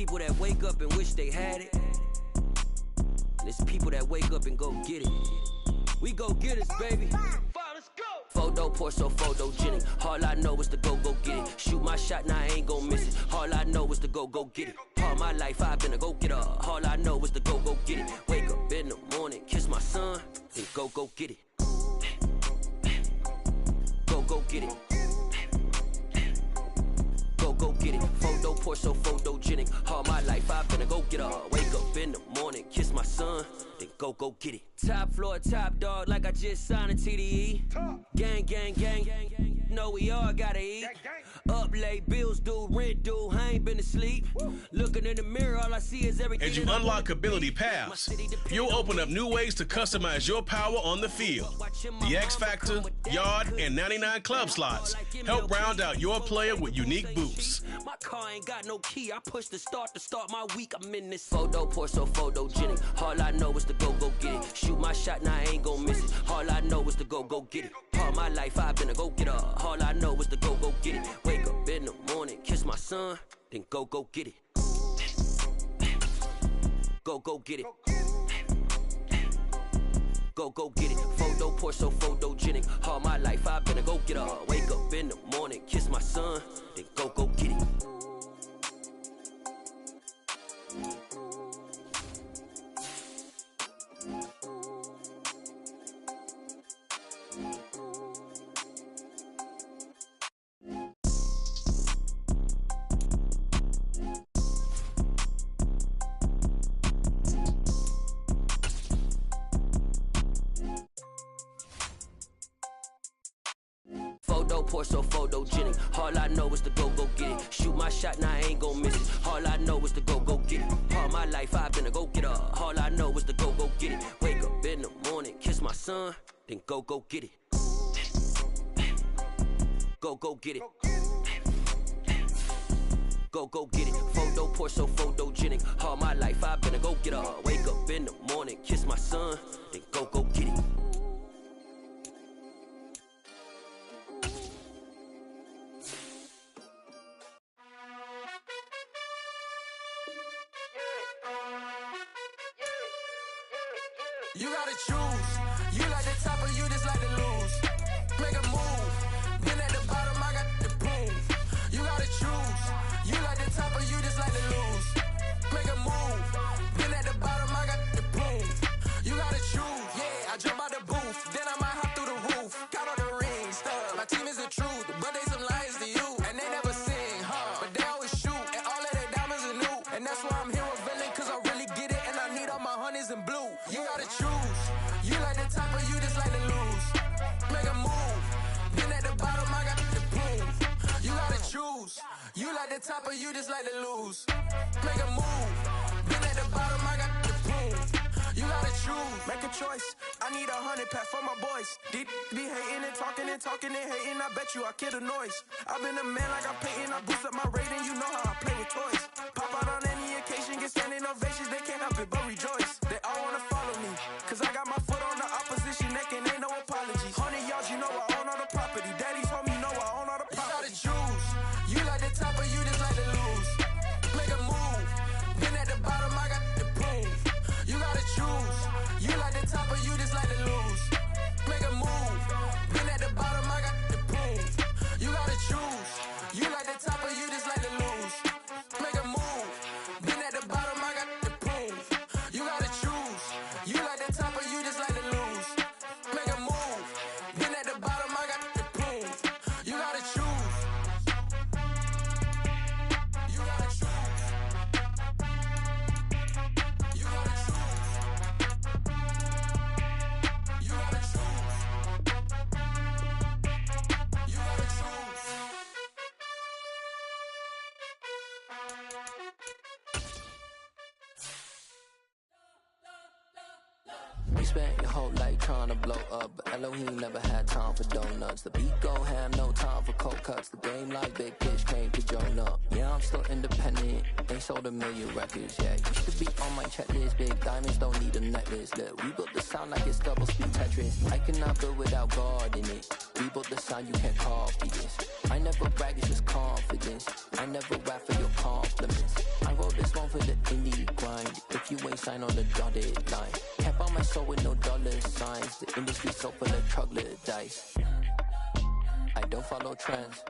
people that wake up and wish they had it. And it's people that wake up and go get it. We go get it, baby. Let's go. Photo pour so photogenic. All I know is to go get it. Shoot my shot, now I ain't gon' miss it. All I know is to go get it. All my life I've been a go getter. All I know is to go get it. Wake up in the morning, kiss my son, then go get it. Go get it. Go get it. Photo pour so photogenic. All my life I've been a go getter. Wake up in the morning, kiss my son, then go get it. Top floor, top dog, like I just signed a TDE. Gang, gang, gang, gang, gang. Know we all gotta eat. Up late, bills due, rent due, I ain't been asleep. Looking in the mirror, all I see is everything. As you unlock ability paths, you'll open up new ways to customize your power on the field. The X Factor, Yard, and 99 club slots help round out your player with unique boosts. My car ain't got no key, I push the start to start my week. I'm in this photo pour so photogenic. All I know is to go get it. Shoot my shot, now I ain't gon' miss it. All I know is to go get it. All my life I've been a go getter. All I know is to go get it. Wake up in the morning, kiss my son, then go get it. Go get it. Go get it. Photo pour so photogenic. All my life I've been a go getter. Wake up in the morning, kiss my son, then go get it. Pour so photogenic. All I know is to go get it. Shoot my shot, now I ain't gon' miss it. All I know is to go get it. All my life I've been a go getter. All I know is to go get it. Wake up in the morning, kiss my son, then go get it. Go get it. Go get it. Photo pour so photogenic. All my life I've been a go getter. Wake up in the morning, kiss my son, then go get it. You gotta choose. You like the top or you just like to lose. Make a move. Been at the bottom, I got the proof. You gotta choose. You like the top or you just like to lose. Make a move. Been at the bottom, I got the proof. You gotta choose. Yeah, I jump out the booth, then I might hop through the roof. Count all the rings, stuff. My team is the truth, but they some liars to you. And they never sing, but they always shoot. And all of their diamonds are new. And that's why I'm here with villain, cause I really get it. And I need all my honeys in blue. You gotta choose. You like the top or you just like to lose. Make a move. Been at the bottom, I got the proof. You gotta choose. You like the top or you just like to lose. Make a move. Been at the bottom, I got the proof. You gotta choose. Make a choice. I need 100 pack for my boys. Deep be hating and talking and hating. I bet you I kill the noise. I've been a man like I'm painting. I boost up my rating. You know how I play with toys. Pop out on any occasion, get standing ovations. They can't help it but rejoice. They all wanna follow me, cause I got my foot on the opposition neck and ain't no apologies. 100 yards, you know I own all the property. Daddy's home, you know I own all the property. You gotta choose. You like the top or you just like to lose. Make a move. Been at the bottom, I got the proof. You gotta choose. You like the top or you just like to lose. Make a move. Been at the bottom, I got the proof. You gotta choose. You like the top or you just like to lose. Make a move. Been at the bottom, I got the proof. You gotta choose. You like the top or you just like to lose. Make a move. Been at the bottom, I got the proof. You gotta choose. You gotta choose. You gotta choose. You gotta choose. You gotta choose. You spent your whole life trying to blow up, but Elohim never had time for donuts. The beat go ham, no time for cold cuts. The game like big bitch came to join up. Yeah, I'm still independent, ain't sold 1 million records yet. Used to be on my checklist, big diamonds don't need a necklace. Look, we built the sound like it's double speed Tetris. I cannot build without God in it. We built the sound, you can't copy this. I never brag, it's just confidence. I never rap for your compliments. I wrote this one you ain't signed on the dotted line. Can't buy my soul with no dollar signs. The industry so full of troglodytes. I don't follow trends.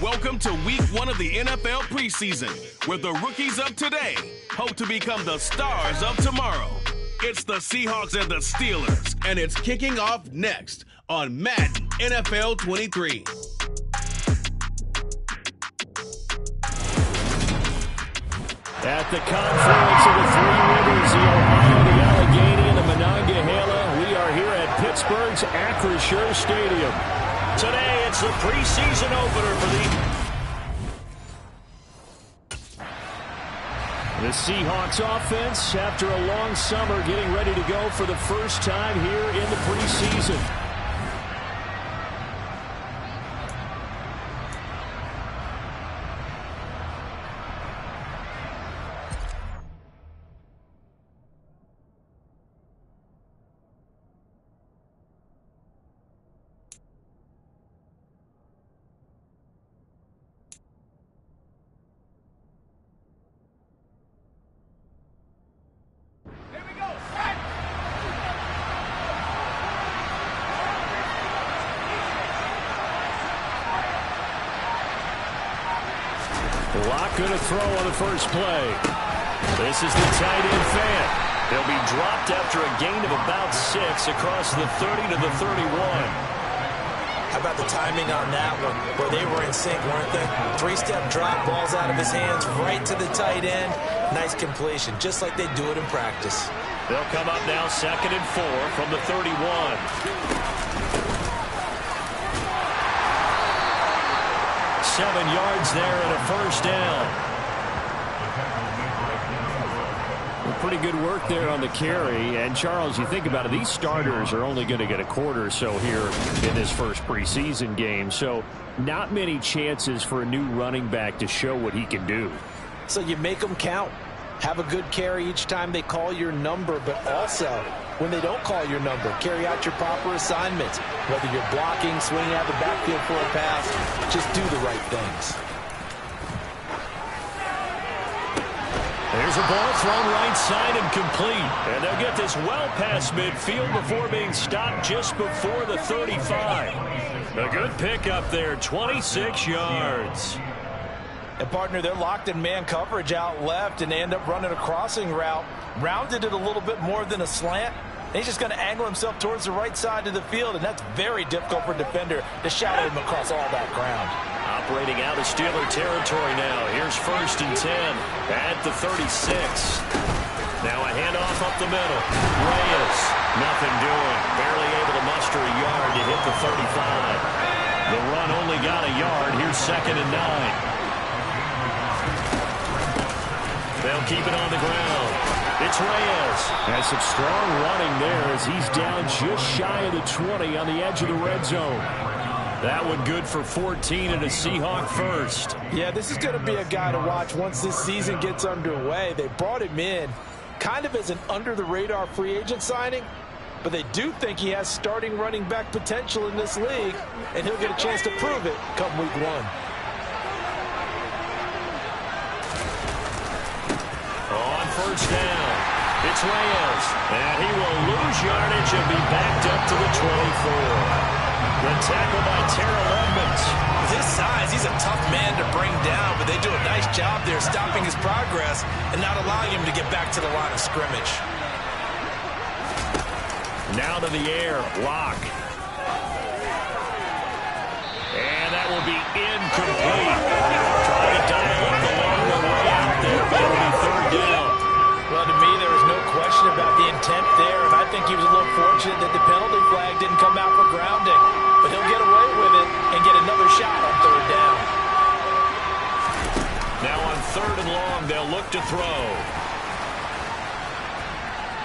Welcome to week 1 of the NFL preseason, where the rookies of today hope to become the stars of tomorrow. It's the Seahawks and the Steelers, and it's kicking off next on Madden NFL 23. At the confluence of the three rivers, the Ohio, the Allegheny, and the Monongahela, we are here at Pittsburgh's Acrisure Stadium. Today, it's the preseason opener for the Seahawks offense, after a long summer, getting ready to go for the first time here in the preseason. Locke going to throw on the first play. This is the tight end fan. He'll be dropped after a gain of about 6 across the 30 to the 31. How about the timing on that one, where they were in sync, weren't they? 3-step drop, balls out of his hands, right to the tight end. Nice completion, just like they do it in practice. They'll come up now 2nd and 4 from the 31. 7 yards there and a first down. Pretty good work there on the carry. And, Charles, you think about it, these starters are only going to get a quarter or so here in this first preseason game. So not many chances for a new running back to show what he can do. So you make them count. Have a good carry each time they call your number, but also when they don't call your number, carry out your proper assignments. Whether you're blocking, swinging out the backfield for a pass, just do the right things. There's a ball thrown right side and complete. And they'll get this well past midfield before being stopped just before the 35. A good pickup there, 26 yards. And, partner, they're locked in man coverage out left, and they end up running a crossing route. Rounded it a little bit more than a slant. And he's just going to angle himself towards the right side of the field, and that's very difficult for a defender to shadow him across all that ground. Operating out of Steeler territory now. Here's 1st and 10 at the 36. Now a handoff up the middle. Reyes, nothing doing. Barely able to muster a yard to hit the 35. The run only got a yard. Here's 2nd and 9. They'll keep it on the ground. It's Reyes. Has some strong running there as he's down just shy of the 20 on the edge of the red zone. That one good for 14 and a Seahawk first. Yeah, this is going to be a guy to watch once this season gets underway. They brought him in kind of as an under-the-radar free agent signing, but they do think he has starting running back potential in this league, and he'll get a chance to prove it come week 1. On 1st down, it's Reyes, and he will lose yardage and be backed up to the 24. The tackle by Terrell Edmonds. With his size, he's a tough man to bring down, but they do a nice job there stopping his progress and not allowing him to get back to the line of scrimmage. Now to the air, Locke. And that will be incomplete. Trying to dial up the longer way out there, but it'll be 3rd down. Well, to me, there was no question about the intent there, and I think he was a little fortunate that the penalty flag didn't come out for grounding. But he'll get away with it and get another shot on 3rd down. Now on 3rd and long, they'll look to throw.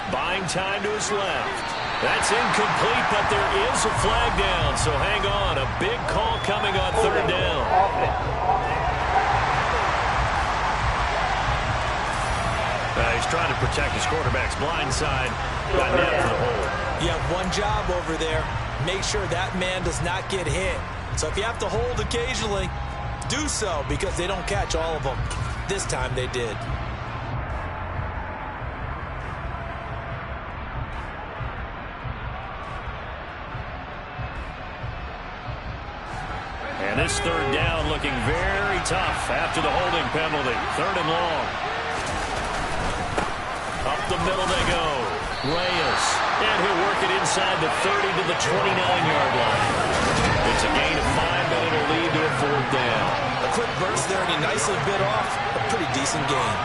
Buying time to his left. That's incomplete, but there is a flag down, so hang on. A big call coming on 3rd down. He's trying to protect his quarterback's blind side. Got nabbed for the hole. You have one job over there. make sure that man does not get hit. So if you have to hold occasionally, do so, because they don't catch all of them. This time they did. And this third down looking very tough after the holding penalty. 3rd and long. Up the middle they go. Reyes. And he'll work it inside the 30 to the 29-yard line. It's a gain of 5, but it'll lead to a 4th down. A quick burst there, and he nicely bit off a pretty decent gain.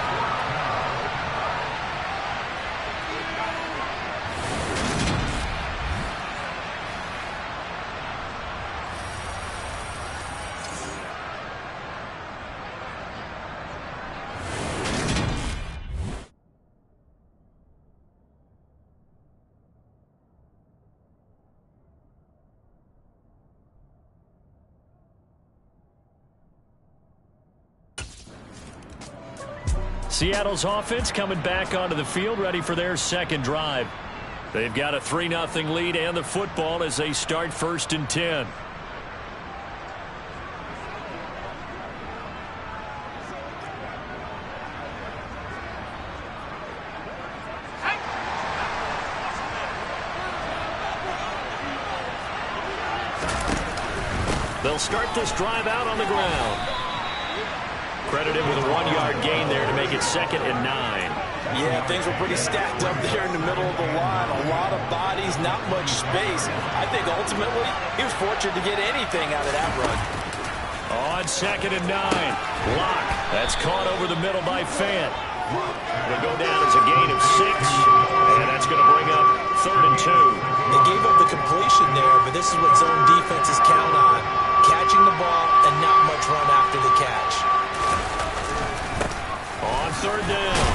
Seattle's offense coming back onto the field, ready for their second drive. They've got a 3-0 lead and the football as they start 1st and 10. They'll start this drive out on the ground. Credited with a 1-yard gain there to make it 2nd and 9. Yeah, things were pretty stacked up there in the middle of the line. A lot of bodies, not much space. I think ultimately he was fortunate to get anything out of that run. On 2nd and 9. Lock. That's caught over the middle by Fant. It'll go down as a gain of 6. And that's going to bring up 3rd and 2. They gave up the completion there, but this is what zone defenses count on. Catching the ball and not much run after the catch. On 3rd down,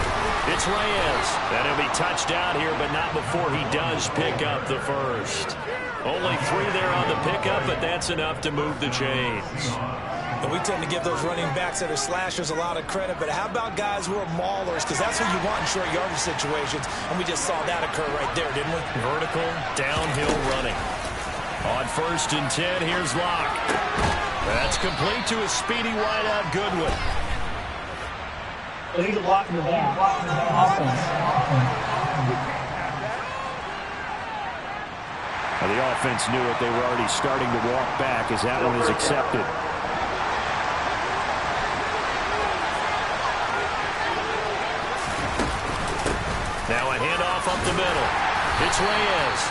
it's Reyes. And he'll be touched out here, but not before he does pick up the first. Only 3 there on the pickup, but that's enough to move the chains. And we tend to give those running backs that are slashers a lot of credit, but how about guys who are maulers? Because that's what you want in short yardage situations, and we just saw that occur right there, didn't we? Vertical, downhill running. On 1st and 10, here's Locke. That's complete to a speedy wideout Goodwin. So he's blocking the ball. Offense. Well, the offense knew it. They were already starting to walk back as that one is accepted. Now a handoff up the middle. It's Reyes.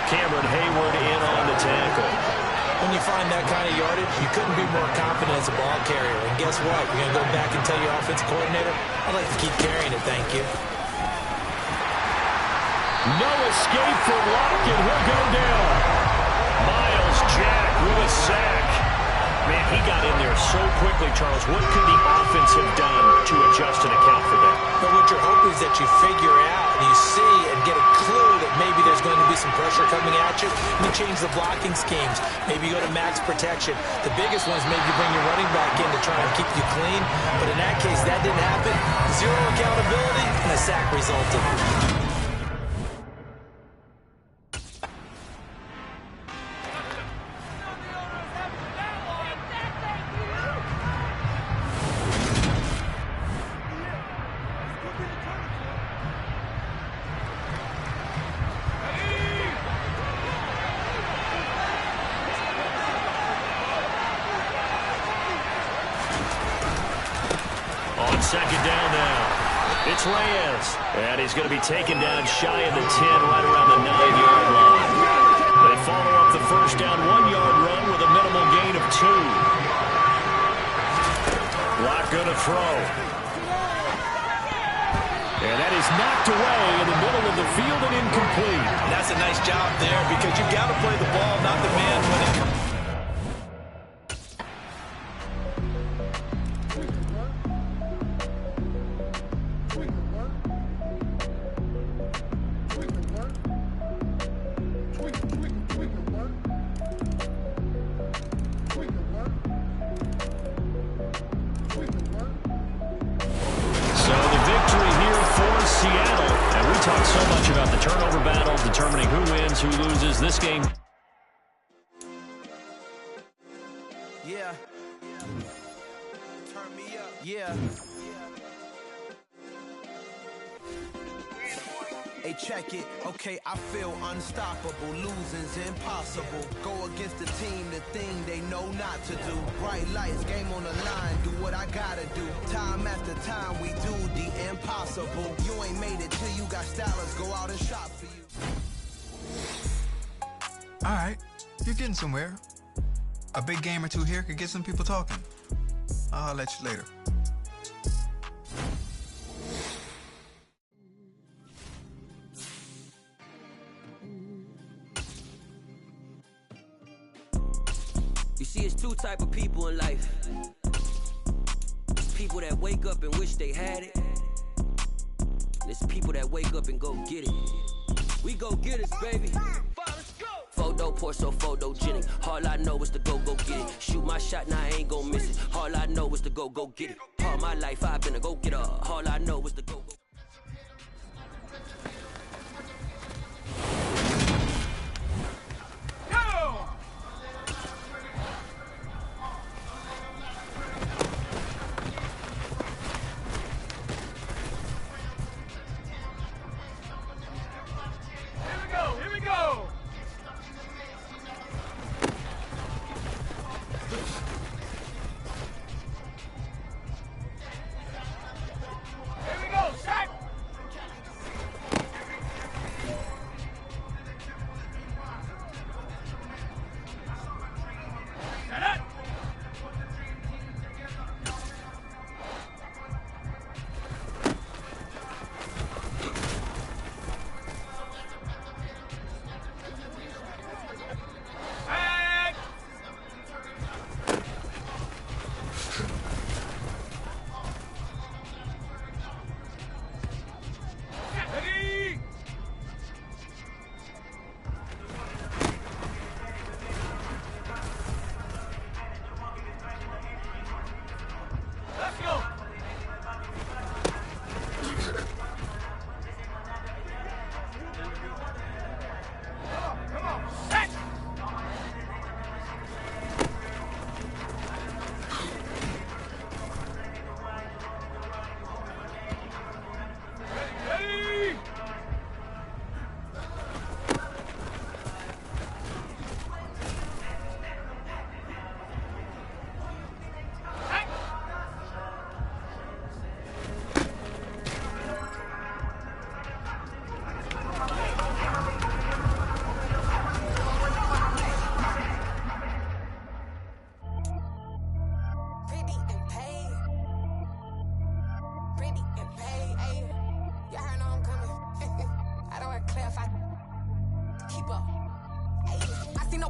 Cameron Hayward in on the tackle. When you find that kind of yardage, you couldn't be more confident as a ball carrier. And guess what? You're going to go back and tell your offensive coordinator, I'd like to keep carrying it, thank you. No escape for Locke, and he'll go down. Miles Jack with a sack. Man, he got in there so quickly, Charles. What could the offense have done to adjust and account for that? But what you're hoping is that you figure out and you see and get a clue that maybe there's going to be some pressure coming at you, and you change the blocking schemes. Maybe you go to max protection. The biggest one is maybe you bring your running back in to try and keep you clean. But in that case, that didn't happen. Zero accountability, and a sack resulted. Second down now. It's Reyes. And he's going to be taken down shy of the 10, right around the 9-yard line. They follow up the first down 1-yard run with a minimal gain of 2. Locke going to throw. And that is knocked away in the middle of the field and incomplete. And that's a nice job there because you've got to play the ball, not the man when it comes. Seattle, and we talk so much about the turnover battle, determining who wins, who loses. This game Yeah. Turn me up. Yeah. Hey, check it. Okay, I feel unstoppable. Losing's impossible. Go against the team, the thing they know not to do. Bright lights, game on the line. Do what I gotta do. Time after time, we do the impossible. You ain't made it till you got stylers. Go out and shop for you. All right, you're getting somewhere. A big game or two here could get some people talking. I'll let you later. You see, it's two type of people in life. It's people that wake up and wish they had it. And it's people that wake up and go get it. We go get it, baby. Photo, Porsche, photogenic. All I know is to go get it. Shoot my shot, now I ain't gon' miss it. All I know is to go get it. All my life I've been a go-getter. All I know is to go.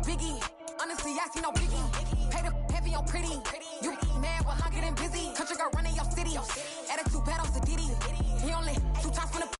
Biggie, honestly, I see no biggie. Pay the heavy on pretty. You mad while I'm getting busy. Country girl running your city. Attitude bad on the Diddy. He only 2 times from the.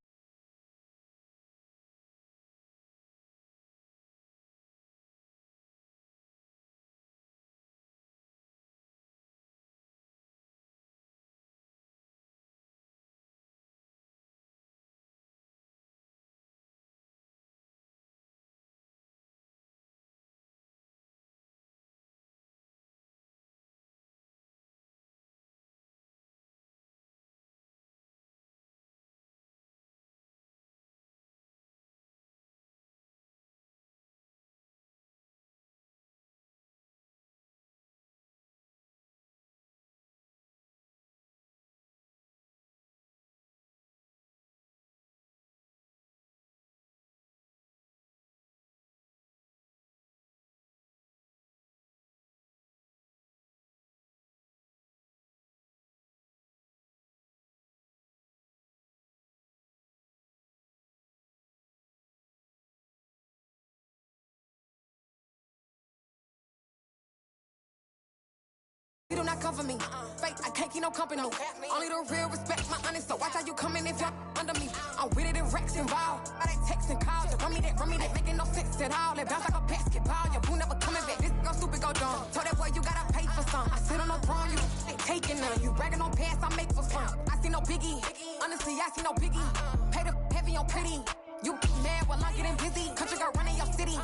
You do not cover me. Fake, I can't keep no company. Only the real respect my honest. So watch how you coming if you're under me. I'm with it in Rex involved. I they text and calls. Run me that, making no sense at all. They bounce like a basketball. Your boo never coming back. This go stupid, go dumb. Told that boy you gotta pay for some. I sit on no throne, you ain't taking none. You bragging on past, I make for fun. I see no biggie. Honestly, I see no biggie. Pay the heavy on pretty. You mad while I'm getting busy. Country girl running your city.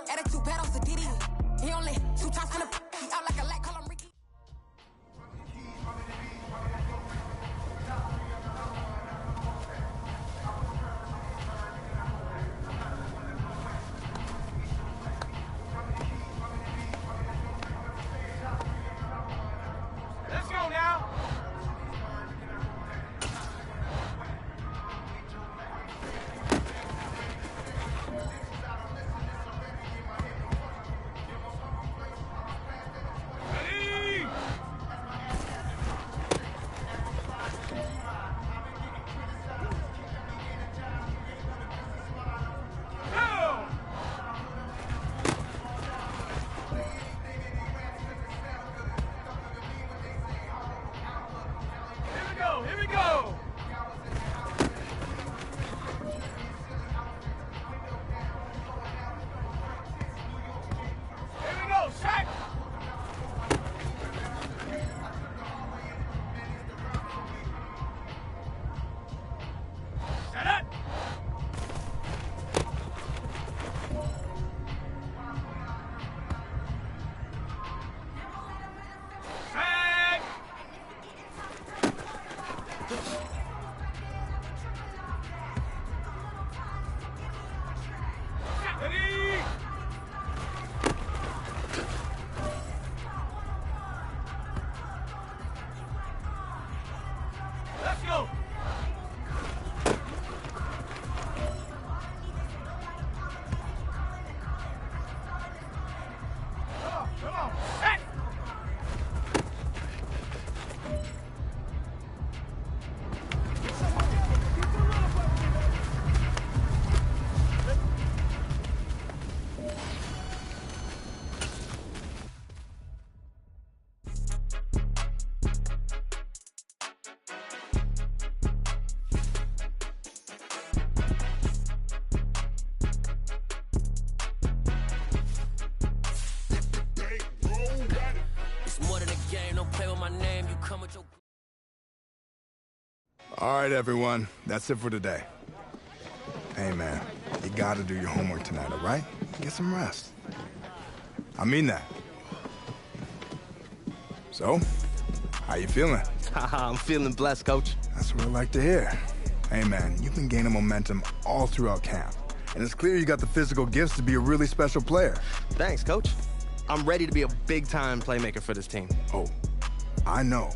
Attitude bad on the Diddy. He only 2 times from the. He out like a light, call him. game. Don't play with my name. You come with your... All right, everyone. That's it for today. Hey, man. You gotta do your homework tonight, all right? Get some rest. I mean that. So, how you feeling? I'm feeling blessed, Coach. That's what I like to hear. Hey, man, you've been gaining momentum all throughout camp. And it's clear you got the physical gifts to be a really special player. Thanks, Coach. I'm ready to be a big-time playmaker for this team. Oh, I know.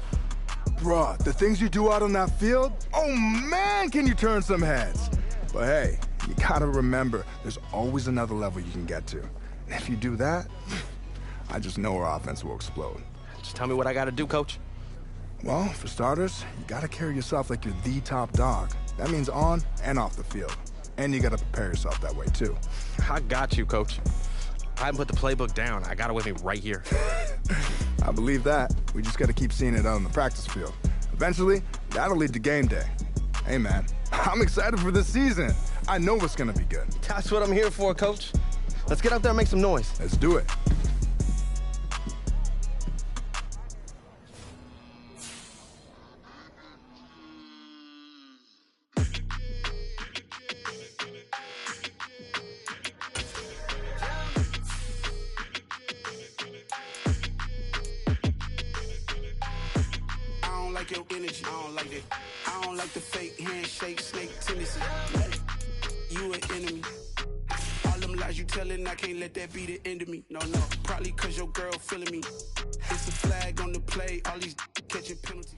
Bruh, the things you do out on that field, oh man, can you turn some heads. But hey, you gotta remember, there's always another level you can get to. And if you do that, I just know our offense will explode. Just tell me what I gotta do, Coach. Well, for starters, you gotta carry yourself like you're the top dog. That means on and off the field. And you gotta prepare yourself that way, too. I got you, Coach. I haven't put the playbook down. I got it with me right here. I believe that. We just gotta keep seeing it out on the practice field. Eventually, that'll lead to game day. Hey, man, I'm excited for this season. I know it's gonna be good. That's what I'm here for, Coach. Let's get out there and make some noise. Let's do it. Your energy, I don't like that. I don't like the fake handshake, snake tendency. You an enemy. All them lies you telling, I can't let that be the end of me. No, probably cause your girl feeling me. It's a flag on the play, all these catching penalties.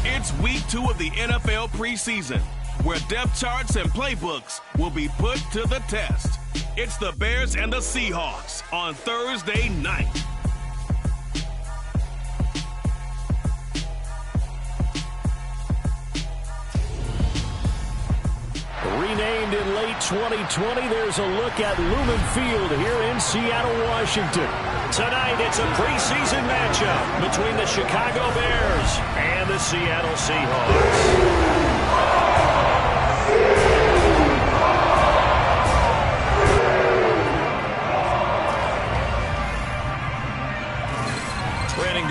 It's week 2 of the NFL preseason, where depth charts and playbooks will be put to the test. It's the Bears and the Seahawks on Thursday night. Renamed in late 2020, there's a look at Lumen Field here in Seattle, Washington. Tonight, it's a preseason matchup between the Chicago Bears and the Seattle Seahawks.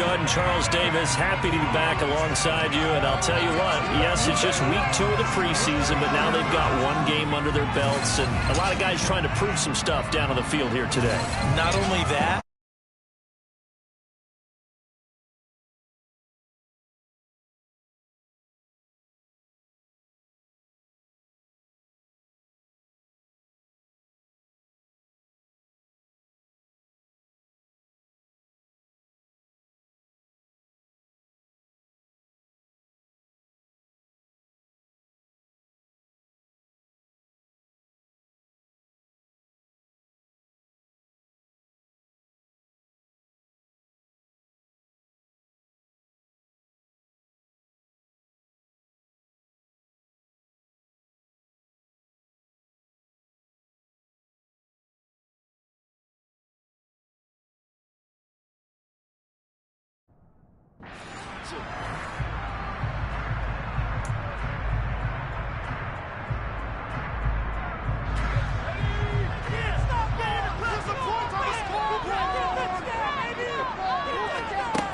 And Charles Davis, happy to be back alongside you. And I'll tell you what, yes, it's just week 2 of the preseason, but now they've got one game under their belts. And a lot of guys trying to prove some stuff down on the field here today. Not only that,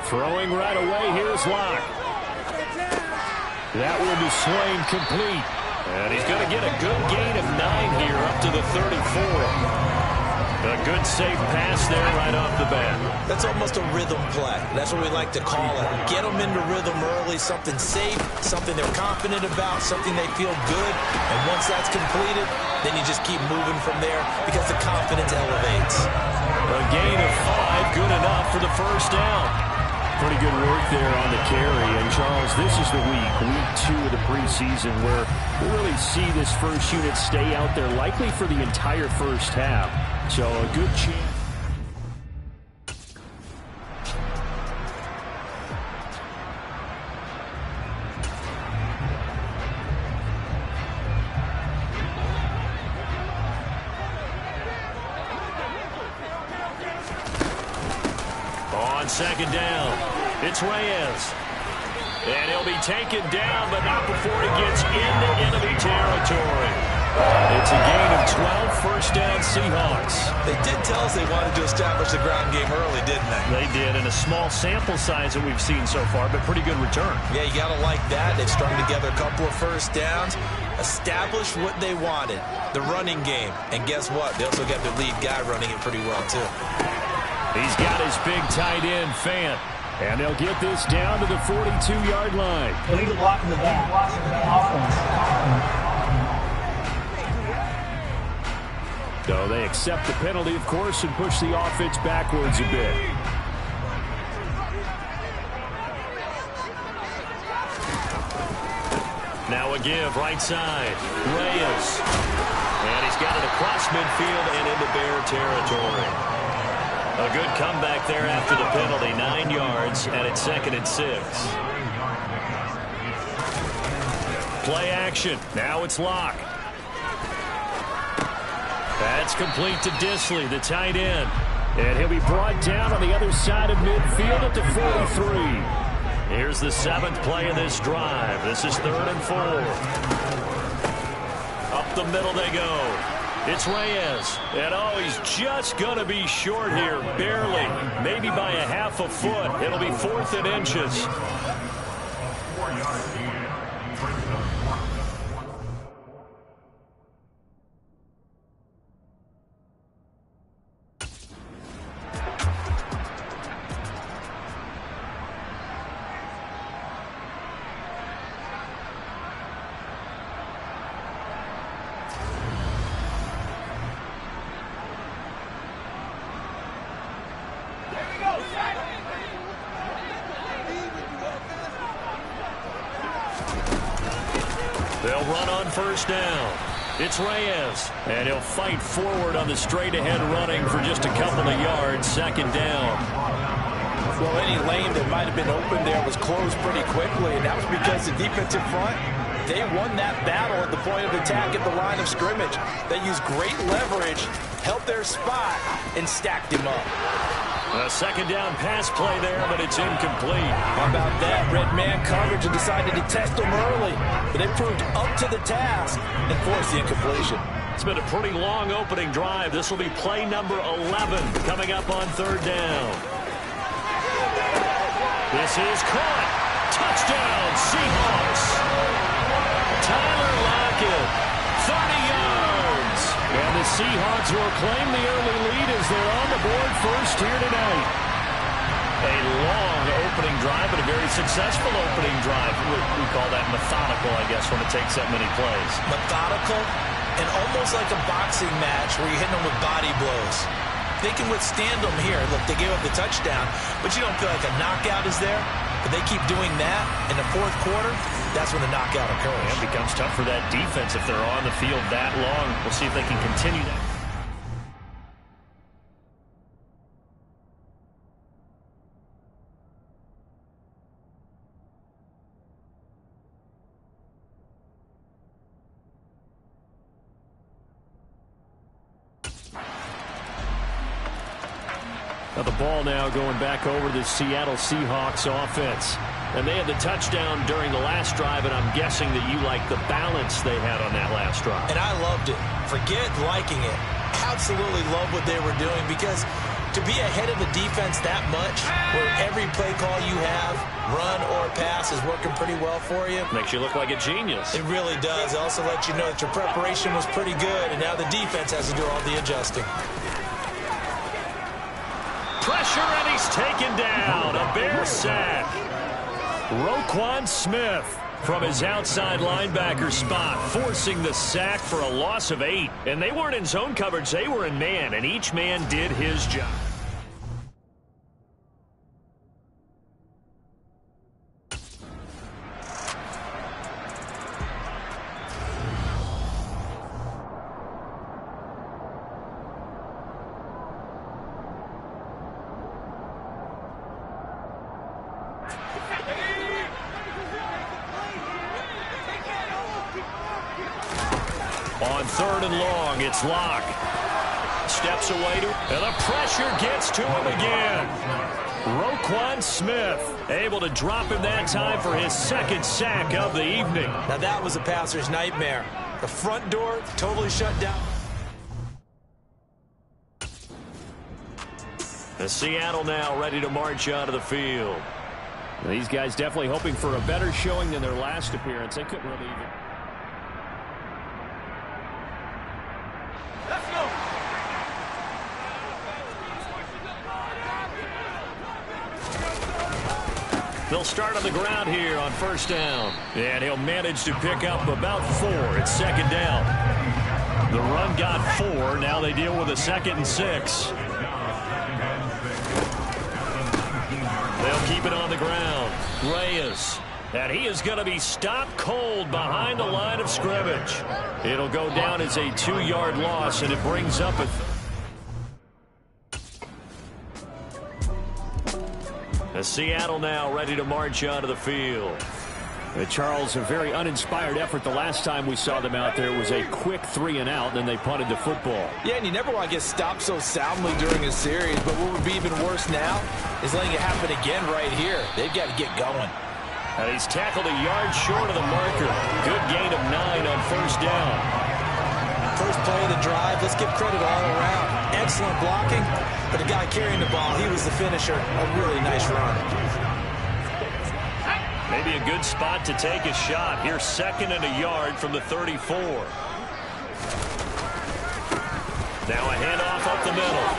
Throwing right away, here's Locke. That one is slain complete. And he's going to get a good gain of 9 here up to the 34. A good safe pass there right off the bat. that's almost a rhythm play. That's what we like to call it. Get them into rhythm early, something safe, something they're confident about, something they feel good. And once that's completed, then you just keep moving from there because the confidence elevates. A gain of 5, good enough for the first down. Pretty good work there on the carry. And, Charles, this is the week 2 of the preseason, where we really see this first unit stay out there likely for the entire first half. So a good chance. On second down, it's Reyes. And he'll He'll be taken down, but not before he gets into enemy territory. It's a gain of 12, first down Seahawks. They did tell us they wanted to establish the ground game early, didn't they? They did, in a small sample size that we've seen so far, but pretty good return. Yeah, you got to like that. They've strung together a couple of first downs, established what they wanted, the running game. And guess what? They also got their lead guy running it pretty well, too. He's got his big tight end, Fant. And they'll get this down to the 42-yard line. Illegal block in the back. Offense. So they accept the penalty, of course, and push the offense backwards a bit. Now a give, right side. Reyes. And he's got it across midfield and into Bear territory. A good comeback there after the penalty. 9 yards, and it's 2nd and 6. Play action. Now it's Locke. That's complete to Disley, the tight end. And he'll be brought down on the other side of midfield at the 43. Here's the 7th play of this drive. This is 3rd and 4. Up the middle they go. It's Reyes. And, oh, he's just going to be short here, barely. Maybe by a half a foot. It'll be 4th and inches. They'll run on first down. It's Reyes, and he'll fight forward on the straight-ahead running for just a couple of yards. 2nd down. Well, any lane that might have been open there was closed pretty quickly, and that was because the defensive front, they won that battle at the point of attack at the line of scrimmage. They used great leverage, held their spot, and stacked him up. A 2nd down pass play there, but it's incomplete. How about that? Red man coverage and decided to test them early, but they proved up to the task and forced the incompletion. It's been a pretty long opening drive. This will be play number 11 coming up on 3rd down. This is caught. Touchdown, Seahawks. Tyler Lockett, 30 yards. And the Seahawks will claim the early lead as they're on the board first here tonight. A long opening drive, but a very successful opening drive. We call that methodical, I guess, when it takes that many plays. Methodical and almost like a boxing match where you're hitting them with body blows. They can withstand them here. Look, they gave up the touchdown, but you don't feel like a knockout is there. But they keep doing that in the 4th quarter, that's when the knockout occurs. And it becomes tough for that defense if they're on the field that long. We'll see if they can continue that. Now the ball now going back over to the Seattle Seahawks offense. And they had the touchdown during the last drive, and I'm guessing that you like the balance they had on that last drive. And I loved it. Forget liking it. Absolutely love what they were doing, because to be ahead of the defense that much, where every play call you have, run or pass, is working pretty well for you. Makes you look like a genius. It really does. It also lets you know that your preparation was pretty good, and now the defense has to do all the adjusting. Pressure, and he's taken down. A Bear sack. Roquan Smith from his outside linebacker spot, forcing the sack for a loss of 8. And they weren't in zone coverage. They were in man, and each man did his job. On 3rd and long, it's Locke. Steps away to, and the pressure gets to him again. Roquan Smith able to drop him that time for his second sack of the evening. Now that was a passer's nightmare. The front door totally shut down. The Seattle now ready to march onto the field. These guys definitely hoping for a better showing than their last appearance. They couldn't really even... Let's go. They'll start on the ground here on first down. And he'll manage to pick up about 4. It's second down. The run got 4. Now they deal with a 2nd and 6. They'll keep it on the ground. Reyes. And he is going to be stopped cold behind the line of scrimmage. It'll go down as a 2-yard loss, and it brings up a... Seattle now ready to march onto the field. Charles, a very uninspired effort the last time we saw them out there. It was a quick 3-and-out, and then they punted the football. Yeah, and you never want to get stopped so soundly during a series, but what would be even worse now is letting it happen again right here. They've got to get going. And he's tackled a yard short of the marker. Good gain of 9 on first down. First play of the drive, let's give credit all around. Excellent blocking, but the guy carrying the ball, he was the finisher. A really nice run. Maybe a good spot to take a shot. Here's 2nd and a yard from the 34. Now a handoff up the middle.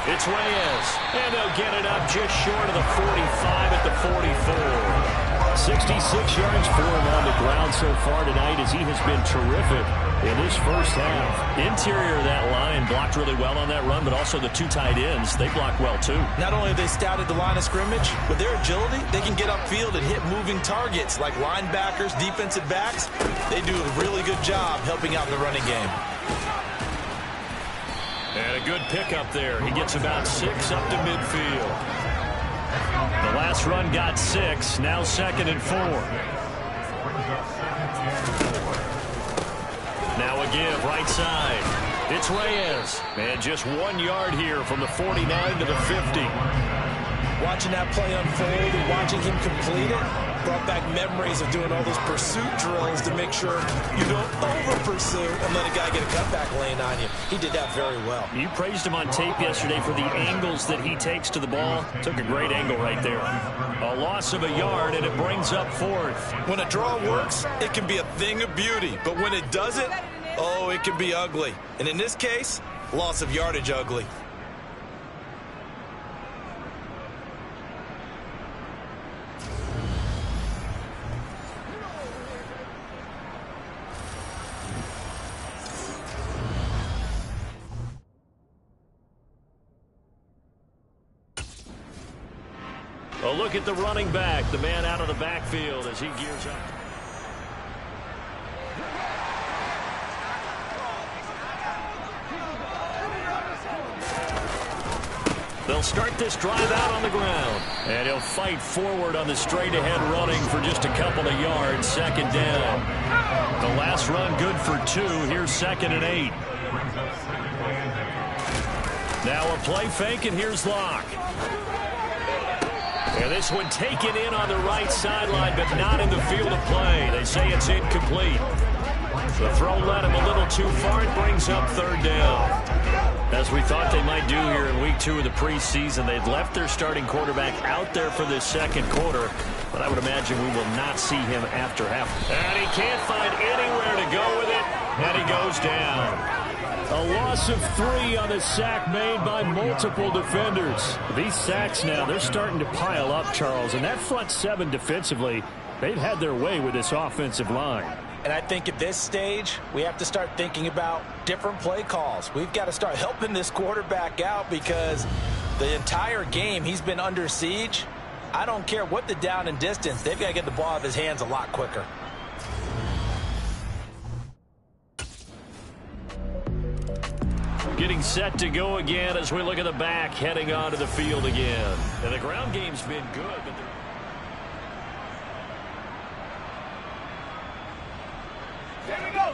It's Reyes. And they'll get it up just short of the 45 at the 44. 66 yards for him on the ground so far tonight as he has been terrific in his first half. Interior of that line blocked really well on that run, but also the 2 tight ends, they blocked well too. Not only have they scouted the line of scrimmage, with their agility, they can get upfield and hit moving targets like linebackers, defensive backs. They do a really good job helping out in the running game. And a good pickup there. He gets about 6 up to midfield. The last run got 6. Now 2nd and 4. Now a give right side. It's Reyes. And just 1 yard here from the 49 to the 50. Watching that play unfold and watching him complete it brought back memories of doing all those pursuit drills to make sure you don't over-pursue and let a guy get a cutback lane on you. He did that very well. You praised him on tape yesterday for the angles that he takes to the ball. Took a great angle right there. A loss of a yard, and it brings up 4th. When a draw works, it can be a thing of beauty. But when it doesn't, oh, it can be ugly. And in this case, loss of yardage ugly. A look at the running back, the man out of the backfield as he gears up. They'll start this drive out on the ground. And he'll fight forward on the straight-ahead running for just a couple of yards. 2nd down. The last run good for 2. Here's 2nd and 8. Now a play fake, and here's Locke. And this one taken in on the right sideline, but not in the field of play. They say it's incomplete. The throw led him a little too far. It brings up 3rd down. As we thought they might do here in week 2 of the preseason, they'd left their starting quarterback out there for this 2nd quarter. But I would imagine we will not see him after half. And he can't find anywhere to go with it. And he goes down. A loss of 3 on the sack made by multiple defenders. These sacks now, they're starting to pile up, Charles. And that front 7 defensively, they've had their way with this offensive line. And I think at this stage, we have to start thinking about different play calls. We've got to start helping this quarterback out because the entire game he's been under siege. I don't care what the down and distance. They've got to get the ball out of his hands a lot quicker. Getting set to go again as we look at the back heading onto the field again. And the ground game's been good, but Here we go.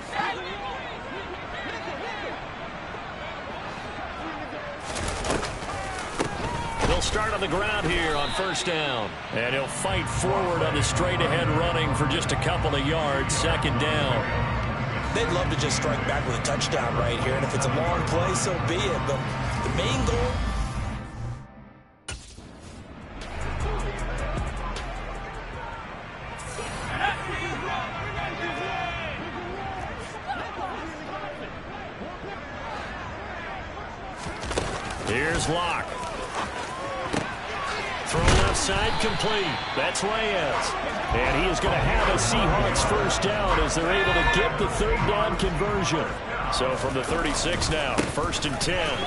they'll start on the ground here on first down. And he'll fight forward on the straight-ahead running for just a couple of yards. Second down. They'd love to just strike back with a touchdown right here, and if it's a long play, so be it. But the main goal... Here's Locke. Throw left side complete. That's Reyes. And he is going to have a Seahawks first down as they're able to get the third down conversion. So from the 36 now, 1st and 10.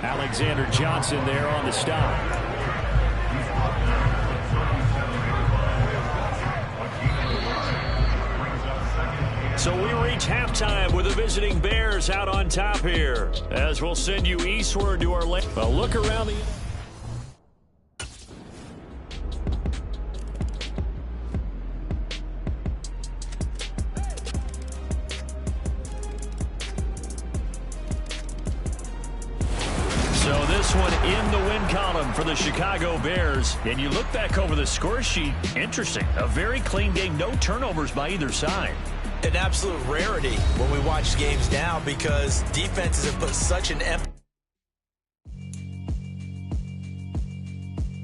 Alexander Johnson there on the stop. So we reach halftime with the visiting Bears out on top here. As we'll send you eastward to our a look around the... So this one in the win column for the Chicago Bears. And you look back over the score sheet, interesting. A very clean game, no turnovers by either side. An absolute rarity when we watch games now because defenses have put such an emphasis.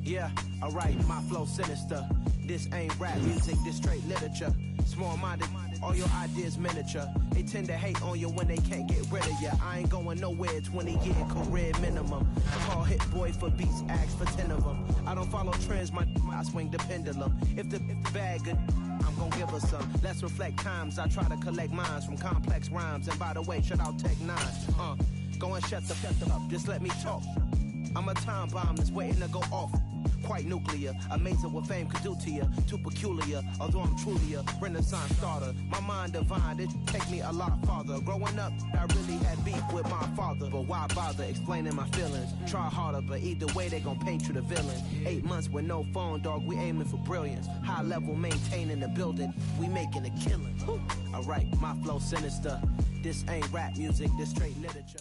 Yeah, alright, my flow sinister. This ain't rap music, this straight literature. Small-minded, all your ideas miniature. They tend to hate on you when they can't get rid of you. I ain't going nowhere, 20 getting career minimum. Call hit boy for beats, ask for 10 of them. I don't follow trends, I swing the pendulum. If the bag good, I'm gonna give her some. Let's reflect times. I try to collect minds from complex rhymes. And by the way, shout out Tech 9. Go and shut the up. Just let me talk. I'm a time bomb that's waiting to go off. Quite nuclear. Amazing what fame could do to you. Too peculiar. Although I'm truly a Renaissance starter. My mind divine. It take me a lot farther. Growing up, I really had beef with my father. But why bother explaining my feelings? Try harder, but either way they gon' paint you the villain. 8 months with no phone, dog. We aiming for brilliance. High level maintaining the building. We making a killing. Alright, my flow sinister. This ain't rap music. This straight literature.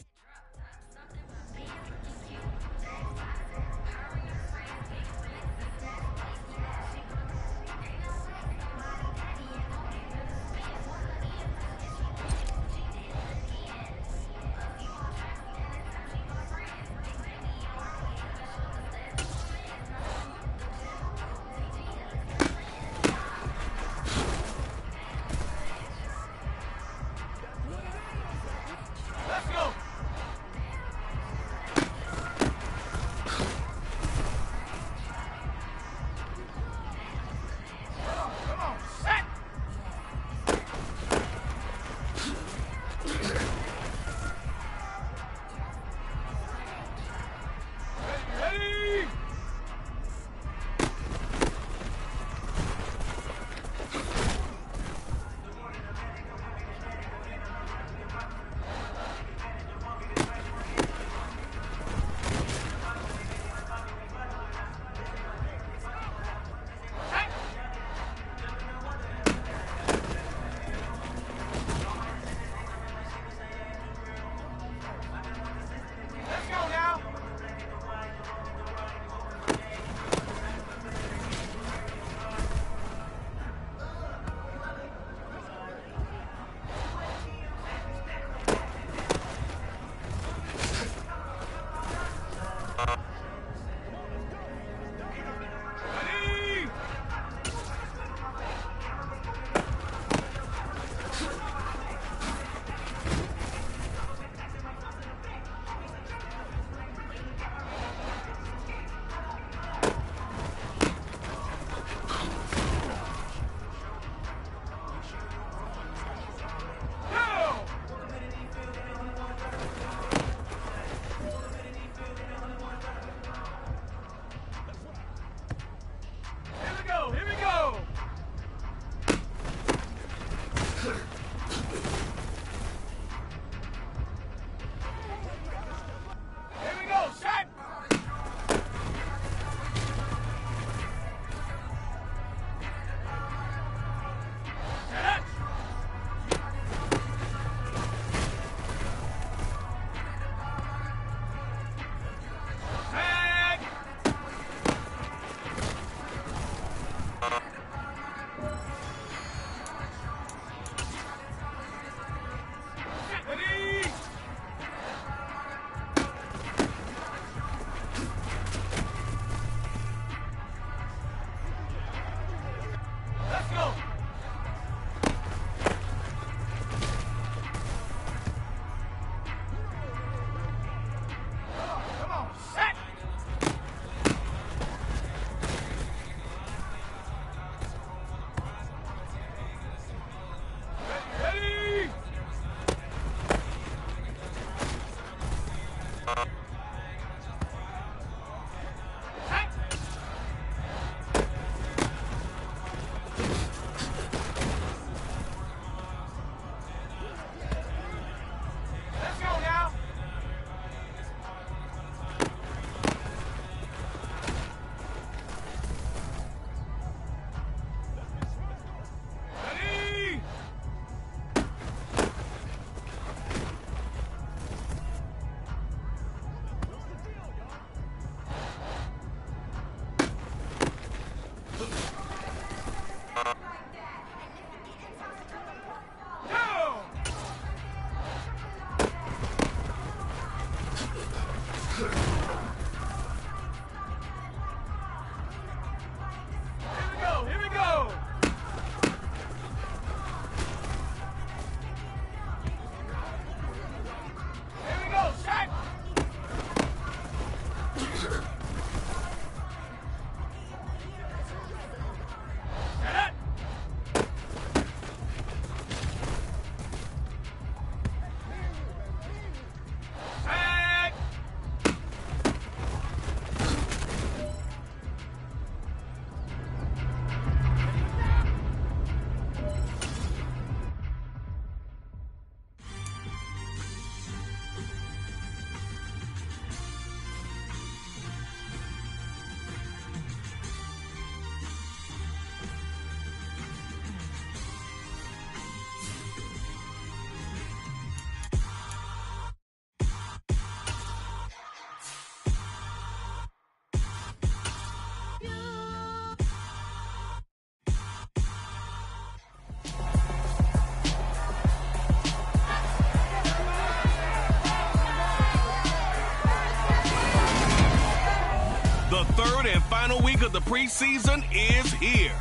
The third and final week of the preseason is here.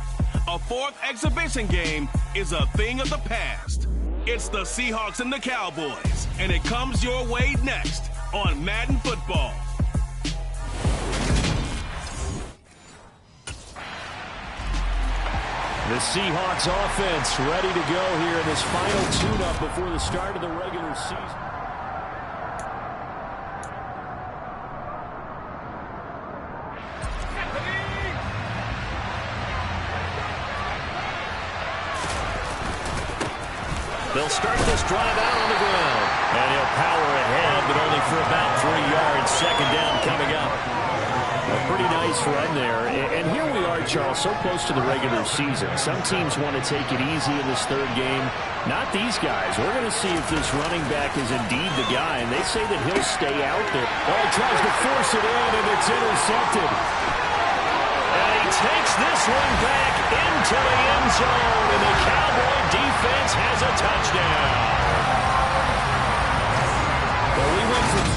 A fourth exhibition game is a thing of the past. It's the Seahawks and the Cowboys, and it comes your way next on Madden Football. The Seahawks offense ready to go here in this final tune-up before the start of the regular season. They'll start this drive out on the ground. And he'll power ahead, but only for about 3 yards. Second down coming up. A pretty nice run there. And here we are, Charles, so close to the regular season. Some teams want to take it easy in this third game. Not these guys. We're going to see if this running back is indeed the guy. And they say that he'll stay out there. Oh, he tries to force it in, and it's intercepted. And he takes this one back into the end zone, and the Cowboy defense has a touchdown. Well, we went from...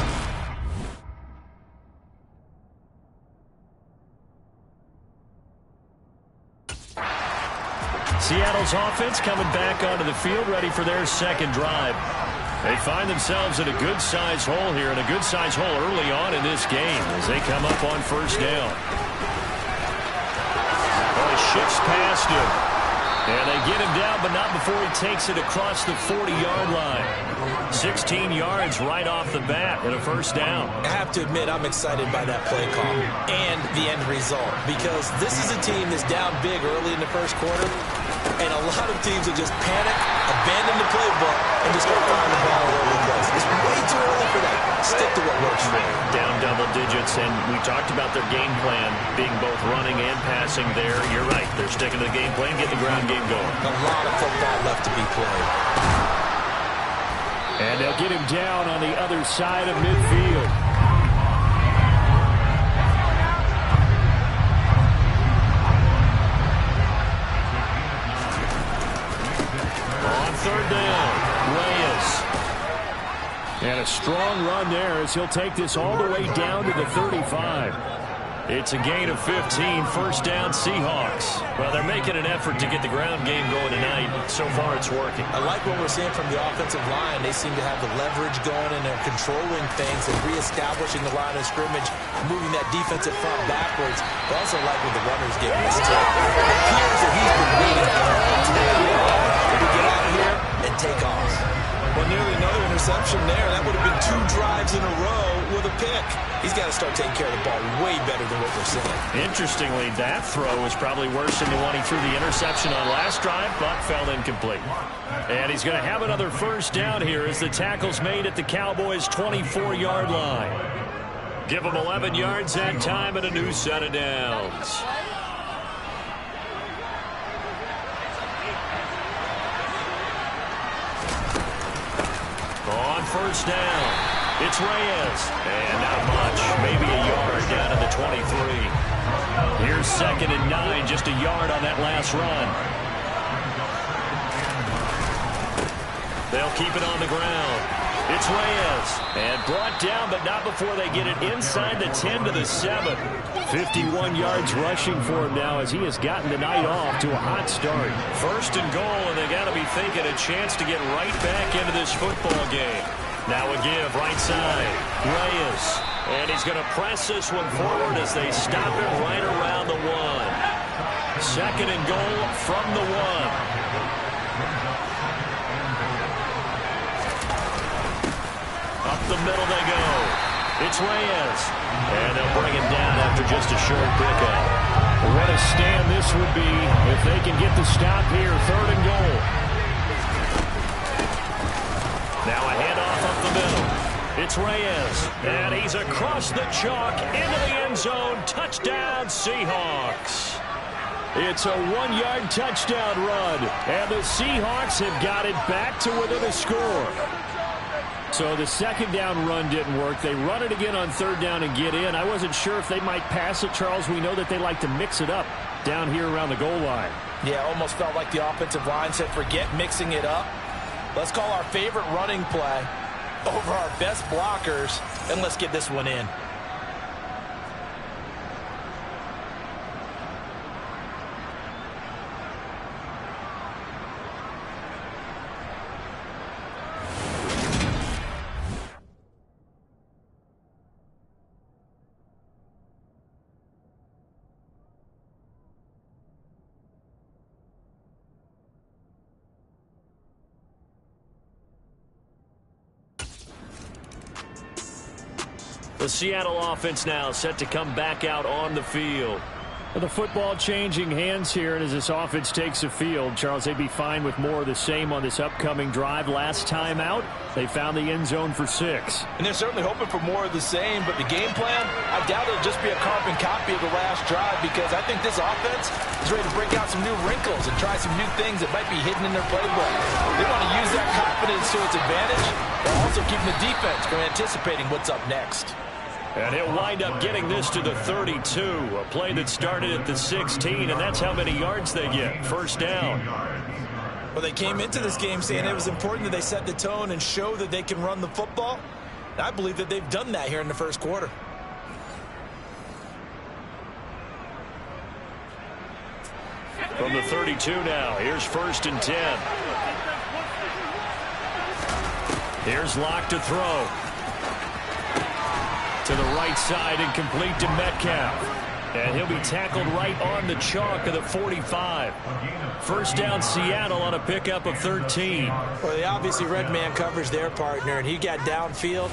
Seattle's offense coming back onto the field, ready for their second drive. They find themselves in a good-sized hole here, and a good-sized hole early on in this game as they come up on first down. Shifts past him. And they get him down, but not before he takes it across the 40-yard line. 16 yards right off the bat and a first down. I have to admit, I'm excited by that play call and the end result, because this is a team that's down big early in the first quarter, and a lot of teams will just panic, abandon the playbook, and just start throwing the ball all over the place. It's way too early for that. Stick to what works for you. Down double digits, and we talked about their game plan being both running and passing there. You're right. They're sticking to the game plan, get the ground game going. A lot of football left to be played. And they'll get him down on the other side of midfield. strong run there as he'll take this all the way down to the 35. It's a gain of 15, first down Seahawks. Well, they're making an effort to get the ground game going tonight. So far, it's working. I like what we're seeing from the offensive line. They seem to have the leverage going, and they're controlling things and reestablishing the line of scrimmage, moving that defensive front backwards. I also like what the runner's giving us, too. It appears that he's been waiting all day long to get out of here and take off. Well, nearly another interception there. That would have been 2 drives in a row with a pick. He's got to start taking care of the ball way better than what we're seeing. Interestingly, that throw was probably worse than the one he threw the interception on last drive, but fell incomplete. And he's going to have another first down here as the tackle's made at the Cowboys' 24-yard line. Give them 11 yards that time and a new set of downs. On first down, it's Reyes. And not much, maybe a yard down to the 23. Here's 2nd and 9, just a yard on that last run. They'll keep it on the ground. It's Reyes. And brought down, but not before they get it inside the 10 to the 7. 51 yards rushing for him now as he has gotten the night off to a hot start. First and goal, and they got to be thinking a chance to get right back into this football game. Now a give, right side. Reyes. And he's going to press this one forward as they stop it right around the 1. 2nd and goal from the 1. Up the middle they go. It's Reyes. And they'll bring him down after just a short pickup. What a stand this would be if they can get the stop here. 3rd and goal. Now a handoff up the middle. It's Reyes. And he's across the chalk into the end zone. Touchdown, Seahawks. It's a 1-yard touchdown run. And the Seahawks have got it back to within a score. So the 2nd down run didn't work. They run it again on 3rd down and get in. I wasn't sure if they might pass it, Charles. We know that they like to mix it up down here around the goal line. Yeah, almost felt like the offensive line said, forget mixing it up. Let's call our favorite running play over our best blockers, and let's get this one in. The Seattle offense now set to come back out on the field. The football changing hands here, and as this offense takes the field, Charles, they'd be fine with more of the same on this upcoming drive. Last time out, they found the end zone for 6. And they're certainly hoping for more of the same, but the game plan, I doubt it'll just be a carbon copy of the last drive, because I think this offense is ready to break out some new wrinkles and try some new things that might be hidden in their playbook. They want to use that confidence to its advantage, while also keeping the defense from anticipating what's up next. And he'll wind up getting this to the 32, a play that started at the 16, and that's how many yards they get. First down. Well, they came into this game saying it was important that they set the tone and show that they can run the football. And I believe that they've done that here in the first quarter. From the 32 now, here's 1st and 10. Here's Locke to throw. To the right side and complete to Metcalf. And he'll be tackled right on the chalk of the 45. First down Seattle on a pickup of 13. Well, they obviously read man coverage their partner, and he got downfield,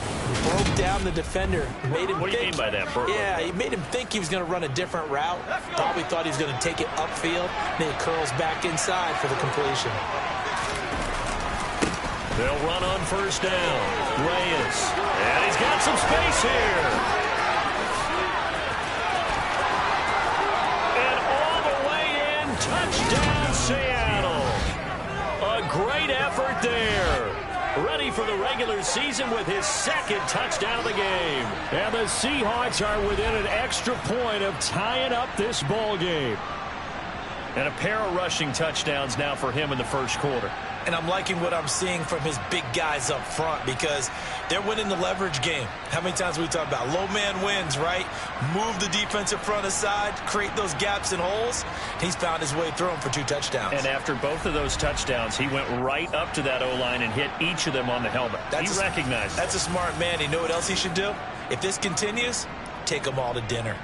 broke down the defender. Made him what do you mean by that, Bert? Yeah, he made him think he was going to run a different route. Probably thought he was going to take it upfield. Then he curls back inside for the completion. They'll run on first down. Reyes. And he's got some space here. And all the way in. Touchdown, Seattle. A great effort there. Ready for the regular season with his 2nd touchdown of the game. And the Seahawks are within an extra point of tying up this ball game. And a pair of rushing touchdowns now for him in the first quarter. and I'm liking what I'm seeing from his big guys up front because they're winning the leverage game. How many times we talk about low man wins, right? Move the defensive front aside, create those gaps and holes. He's found his way through them for 2 touchdowns. And after both of those touchdowns, he went right up to that O-line and hit each of them on the helmet. He recognized That's a smart man. You know what else he should do? If this continues, take them all to dinner.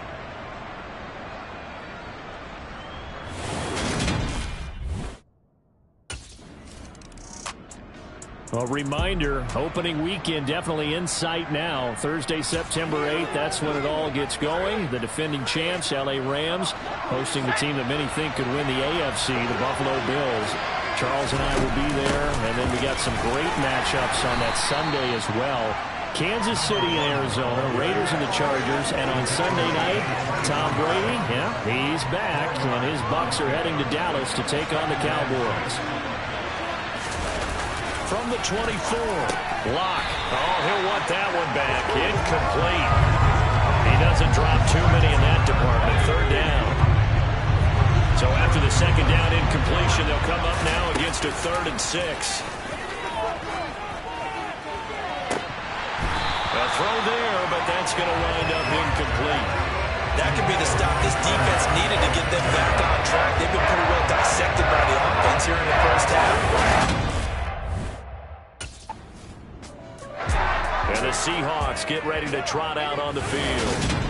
A reminder, opening weekend definitely in sight now. Thursday, September 8th, that's when it all gets going. The defending champs, LA Rams, hosting the team that many think could win the AFC, the Buffalo Bills. Charles and I will be there, and then we got some great matchups on that Sunday as well. Kansas City and Arizona, Raiders and the Chargers, and on Sunday night, Tom Brady, he's back, and his Bucs are heading to Dallas to take on the Cowboys. From the 24, Locke. Oh, he'll want that one back. Incomplete. He doesn't drop too many in that department. 3rd down. So after the 2nd down incompletion, they'll come up now against a 3rd and 6. A throw there, but that's going to wind up incomplete. That could be the stop this defense needed to get them back on track. They've been pretty well dissected by the offense here in the first half. And the Seahawks get ready to trot out on the field.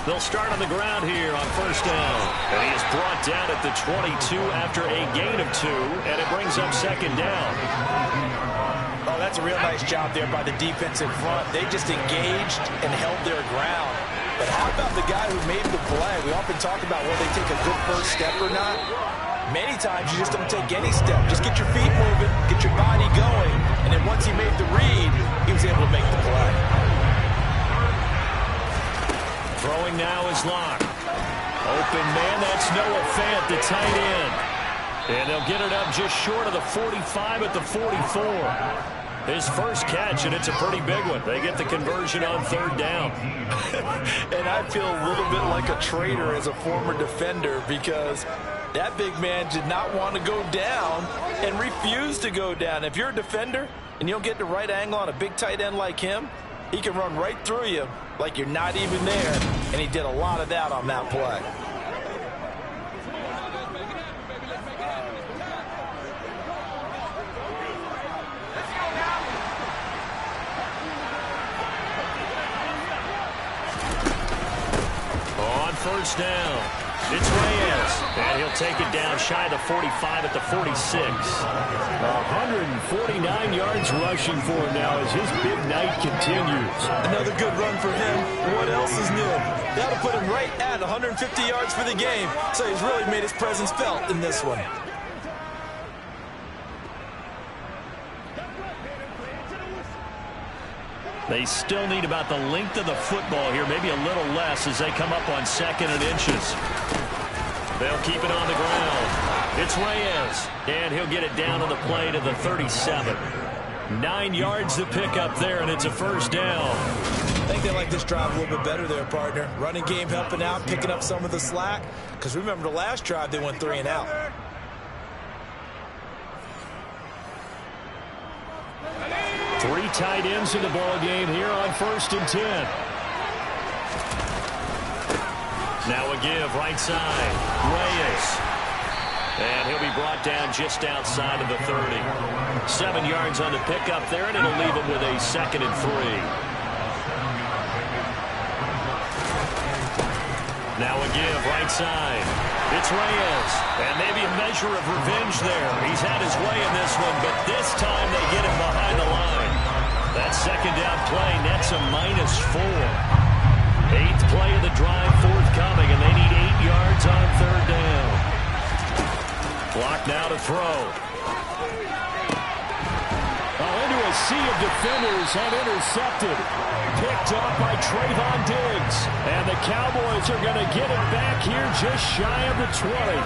They'll start on the ground here on 1st down. And he is brought down at the 22 after a gain of 2, and it brings up 2nd down. Oh, that's a real nice job there by the defensive front. They just engaged and held their ground. But how about the guy who made the play? We often talk about whether they take a good first step or not. Many times you just don't take any step. Just get your feet moving, get your body going, and then once he made the read, he was able to make the play. Throwing now is Locke. Open man, that's Noah Fant, the tight end. And they'll get it up just short of the 45 at the 44. His first catch, and it's a pretty big one. They get the conversion on 3rd down. And I feel a little bit like a traitor as a former defender because that big man did not want to go down and refused to go down. If you're a defender and you don't get the right angle on a big tight end like him, he can run right through you like you're not even there, and he did a lot of that on that play. On 1st down, it's Reyes, and he'll take it down shy of the 45 at the 46. 149 yards rushing for him now as his big night continues. Another good run for him. What else is new? That'll put him right at 150 yards for the game, so he's really made his presence felt in this one. They still need about the length of the football here, maybe a little less as they come up on 2nd and inches. They'll keep it on the ground. It's Reyes, and he'll get it down on the play to the 37. 9 yards to pick up there, and it's a 1st down. I think they like this drive a little bit better there, partner. Running game helping out, picking up some of the slack. Because remember the last drive, they went 3 and out. Three tight ends in the ball game here on 1st and 10. Now a give right side. Reyes. And he'll be brought down just outside of the 30. 7 yards on the pickup there, and it'll leave him with a 2nd and 3. Now a give right side. It's Reyes. And maybe a measure of revenge there. He's had his way in this one, but this time they get him behind the line. That 2nd down play nets a -4. 8th play of the drive forthcoming, and they need 8 yards on 3rd down. Clock now to throw. Into a sea of defenders and intercepted. Picked up by Trayvon Diggs. And the Cowboys are going to get it back here just shy of the 20.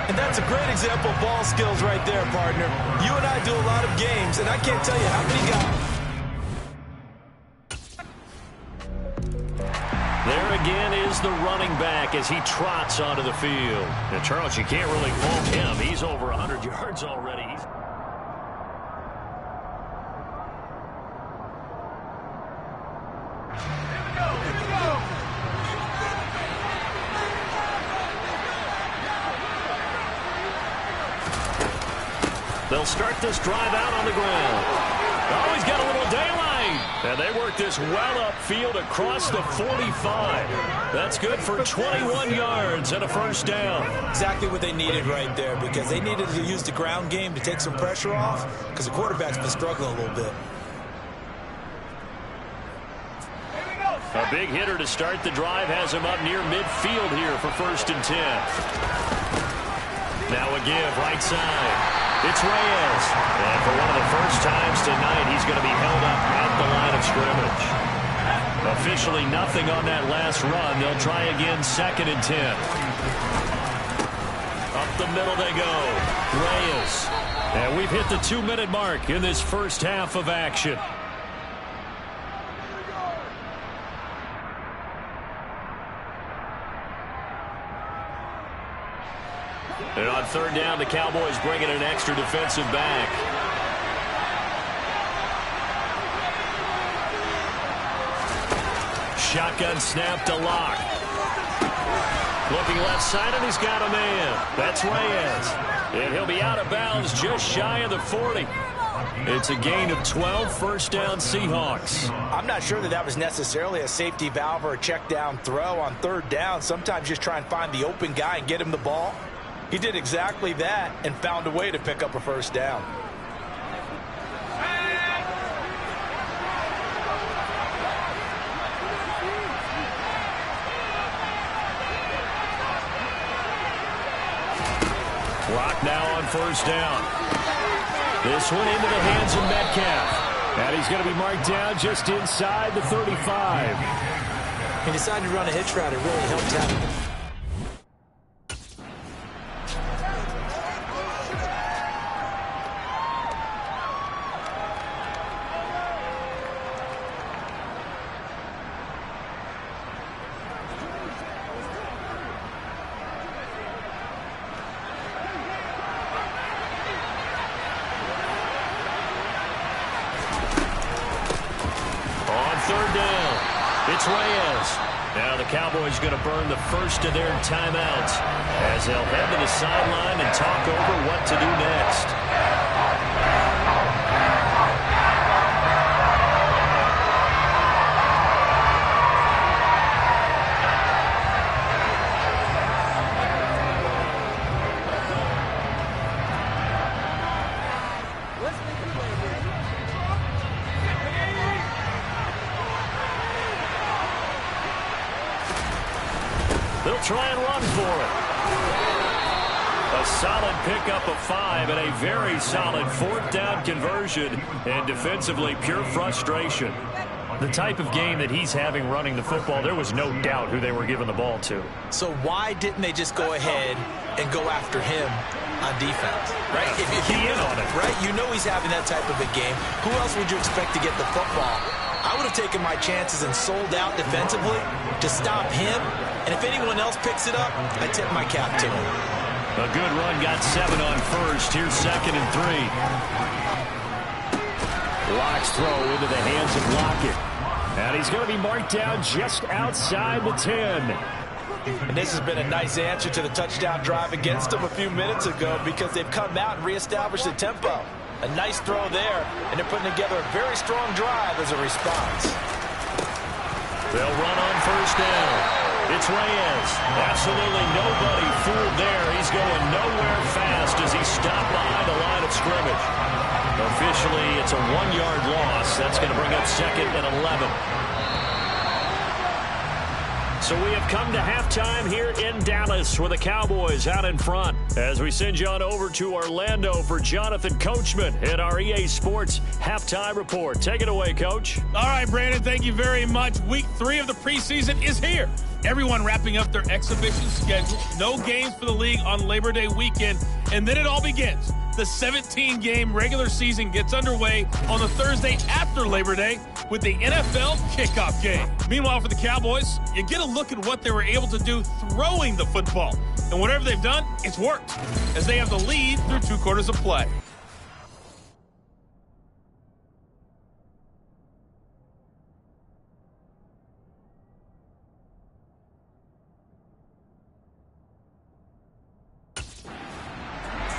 And that's a great example of ball skills right there, partner. You and I do a lot of games, and I can't tell you how many guys. the running back as he trots onto the field. Now, Charles, you can't really fault him. He's over 100 yards already. They'll start this drive out on the ground. Oh, he's got a little daylight. And they work this well upfield across the 45. That's good for 21 yards and a first down. Exactly what they needed right there, because they needed to use the ground game to take some pressure off, because the quarterback's been struggling a little bit. A big hitter to start the drive has him up near midfield here for 1st and 10. Now a give right side. It's Reyes. And for one of the first times tonight, he's going to be held up at the line of scrimmage. Officially nothing on that last run. They'll try again 2nd and 10. Up the middle they go. Reyes. And we've hit the 2-minute mark in this first half of action. And on 3rd down, the Cowboys bring in an extra defensive back. Shotgun snap to Locke. Looking left side, and he's got a man. That's Reyes. And he'll be out of bounds just shy of the 40. It's a gain of 12, 1st down Seahawks. I'm not sure that was necessarily a safety valve or a check down throw on 3rd down. Sometimes just try and find the open guy and get him the ball. He did exactly that and found a way to pick up a 1st down. Clock now on 1st down. This one into the hands of Metcalf. And he's going to be marked down just inside the 35. He decided to run a hitch route. It really helped out. It's Reyes. Now the Cowboys going to burn the first of their timeouts as they'll head to the sideline and talk over what to do next. They'll try and run for it. A solid pickup of 5 and a very solid 4th down conversion, and defensively pure frustration. The type of game that he's having running the football, there was no doubt who they were giving the ball to. So why didn't they just go ahead and go after him on defense? Right? If you key in on it. Right? You know he's having that type of a game. Who else would you expect to get the football? I would have taken my chances and sold out defensively to stop him. And if anyone else picks it up, I tip my cap to him. A good run got 7 on 1st. Here's 2nd and 3. Locke's throw into the hands of Lockett. And he's going to be marked down just outside the 10. And this has been a nice answer to the touchdown drive against them a few minutes ago, because they've come out and reestablished the tempo. A nice throw there, and they're putting together a very strong drive as a response. They'll run on 1st down. It's Reyes. Absolutely nobody fooled there. He's going nowhere fast as he stopped behind the line of scrimmage. Officially, it's a 1-yard loss. That's going to bring up 2nd and 11. So we have come to halftime here in Dallas with the Cowboys out in front as we send you on over to Orlando for Jonathan Coachman in our EA Sports Halftime Report. Take it away, Coach. All right, Brandon, thank you very much. Week 3 of the preseason is here. Everyone wrapping up their exhibition schedule. No games for the league on Labor Day weekend, and then it all begins. The 17-game regular season gets underway on the Thursday after Labor Day with the NFL kickoff game. Meanwhile, for the Cowboys, you get a look at what they were able to do throwing the football. And whatever they've done, it's worked, as they have the lead through 2 quarters of play.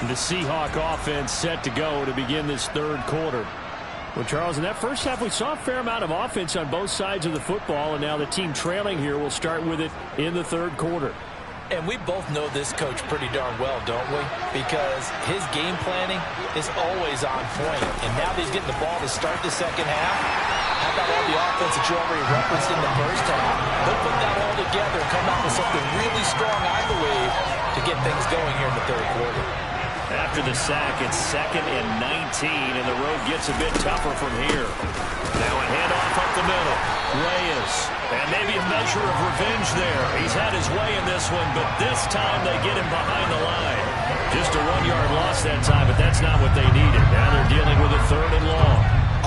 The Seahawk offense set to go to begin this third quarter. Well, Charles, in that first half, we saw a fair amount of offense on both sides of the football, and now the team trailing here will start with it in the third quarter. And we both know this coach pretty darn well, don't we? Because his game planning is always on point. And now that he's getting the ball to start the second half, how about all the offense that you already referenced in the first half? They'll put that all together and come out with something really strong, I believe, to get things going here in the third quarter. After the sack, it's 2nd and 19, and the road gets a bit tougher from here. Now a handoff up the middle. Reyes, and maybe a measure of revenge there. He's had his way in this one, but this time they get him behind the line. Just a 1-yard loss that time, but that's not what they needed. Now they're dealing with a 3rd and long.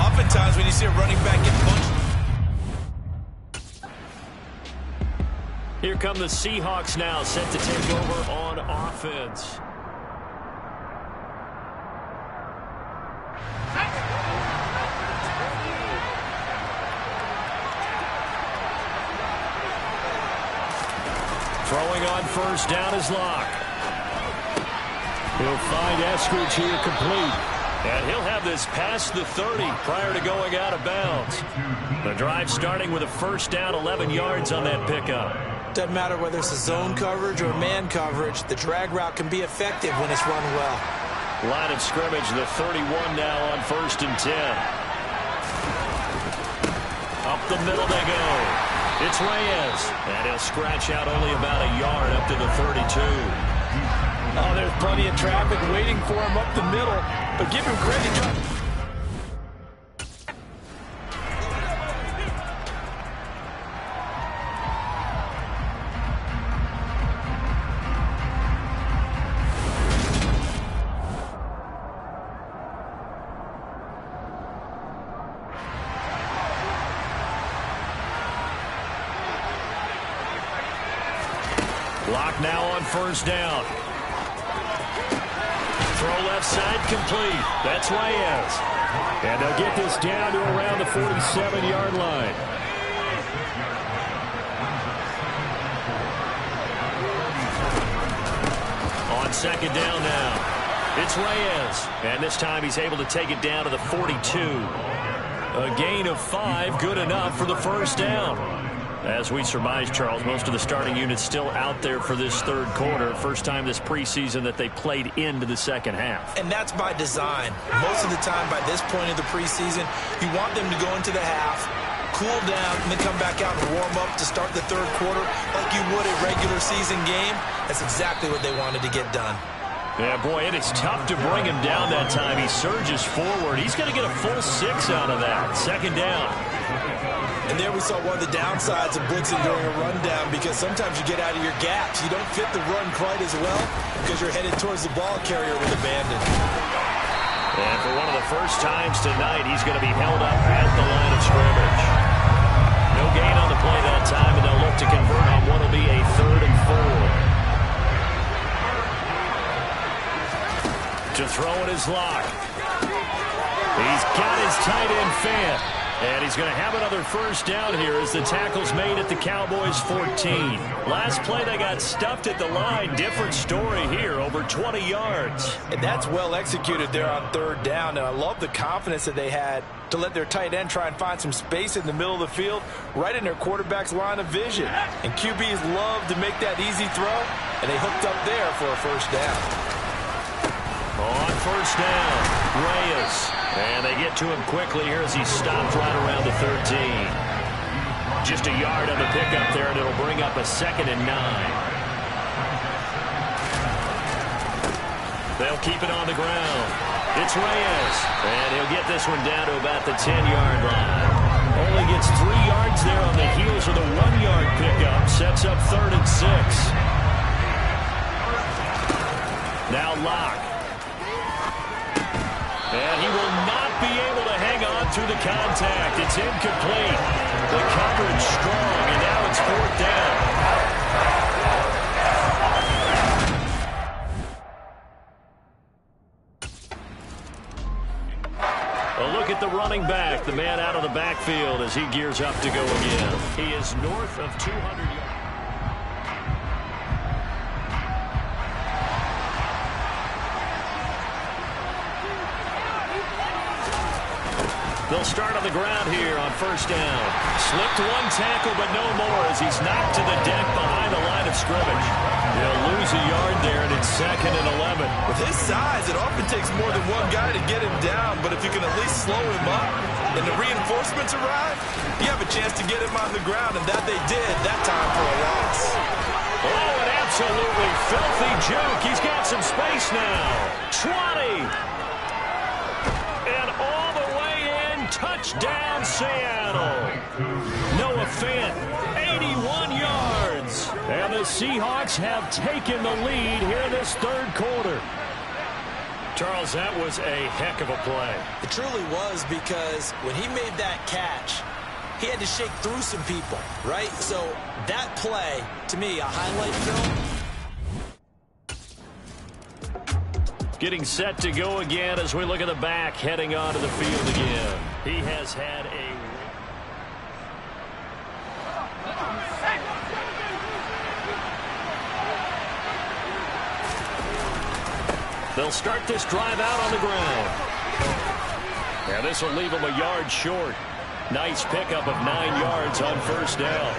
Oftentimes when you see a running back get punched. Here come the Seahawks now, set to take over on offense. Throwing on first down is Locke. He'll find Eskridge here complete. And he'll have this past the 30 prior to going out of bounds. The drive starting with a first down, 11 yards on that pickup. Doesn't matter whether it's a zone coverage or man coverage, the drag route can be effective when it's run well. Line of scrimmage, the 31 now on 1st and 10. Up the middle they go. It's Reyes, and he'll scratch out only about a yard up to the 32. Oh, there's plenty of traffic waiting for him up the middle, but give him credit. Clock now on first down. Throw left side complete. That's Reyes. And they'll get this down to around the 47-yard line. On second down now. It's Reyes. And this time he's able to take it down to the 42. A gain of 5, good enough for the first down. As we surmise, Charles, most of the starting units still out there for this third quarter. First time this preseason that they played into the second half. And that's by design. Most of the time by this point of the preseason, you want them to go into the half, cool down, and then come back out and warm up to start the third quarter like you would a regular season game. That's exactly what they wanted to get done. Yeah, boy, it is tough to bring him down that time. He surges forward. He's going to get a full 6 out of that. Second down. And there we saw one of the downsides of blitzing during a rundown, because sometimes you get out of your gaps. You don't fit the run quite as well because you're headed towards the ball carrier with abandon. And for one of the first times tonight, he's going to be held up at the line of scrimmage. No gain on the play that time, and they'll look to convert on what will be a 3rd and 4. To throw it is Locke. He's got his tight end fan. And he's going to have another first down here as the tackle's made at the Cowboys' 14. Last play, they got stuffed at the line. Different story here, over 20 yards. And that's well executed there on third down. And I love the confidence that they had to let their tight end try and find some space in the middle of the field, right in their quarterback's line of vision. And QBs love to make that easy throw, and they hooked up there for a first down. On first down, Reyes. And they get to him quickly here as he stopped right around the 13. Just a yard on the pickup there, and it'll bring up a 2nd and 9. They'll keep it on the ground. It's Reyes. And he'll get this one down to about the 10-yard line. Only gets 3 yards there on the heels of the 1-yard pickup. Sets up 3rd and 6. Now Locke. And he will not be able to hang on through the contact. It's incomplete. The coverage strong, and now it's 4th down. A look at the running back, the man out of the backfield as he gears up to go again. He is north of 200 yards. They'll start on the ground here on 1st down. Slipped one tackle, but no more as he's knocked to the deck behind the line of scrimmage. They'll lose a yard there, and it's 2nd and 11. With his size, it often takes more than one guy to get him down, but if you can at least slow him up and the reinforcements arrive, you have a chance to get him on the ground, and that they did that time for a loss. Oh, an absolutely filthy juke. He's got some space now. 20. And all the way in, touchdown Seattle. Noah Fant, 81 yards. And the Seahawks have taken the lead here in this 3rd quarter. Charles, that was a heck of a play. It truly was, because when he made that catch, he had to shake through some people, right? So that play, to me, a highlight film. Getting set to go again as we look at the back, heading onto the field again. He has had a... They'll start this drive out on the ground. Yeah, this will leave him a yard short. Nice pickup of 9 yards on 1st down.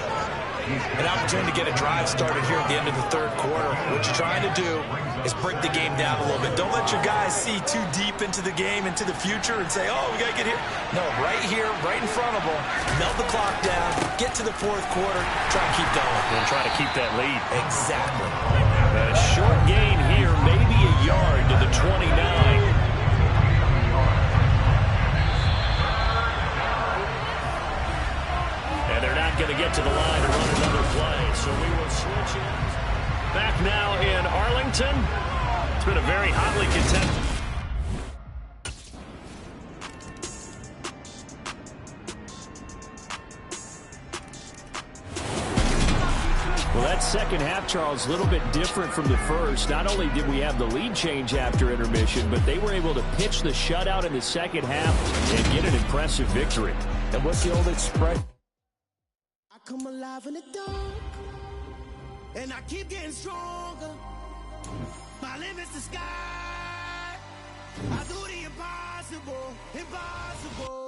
An opportunity to get a drive started here at the end of the 3rd quarter. What you're trying to do is break the game down a little bit. Don't let your guys see too deep into the game, into the future, and say, oh, we got to get here. No, right here, right in front of them. Melt the clock down, get to the 4th quarter, try and keep going. And try to keep that lead. Exactly. A short gain here, maybe a yard to the 29. And they're not going to get to the line to run another play. So we will switch in. Back now in Arlington. It's been a very hotly contested. Well, that second half, Charles, a little bit different from the first. Not only did we have the lead change after intermission, but they were able to pitch the shutout in the second half and get an impressive victory. And what's the old expression? I come alive in the dark, and I keep getting stronger. My limit's the sky. I do the impossible, impossible.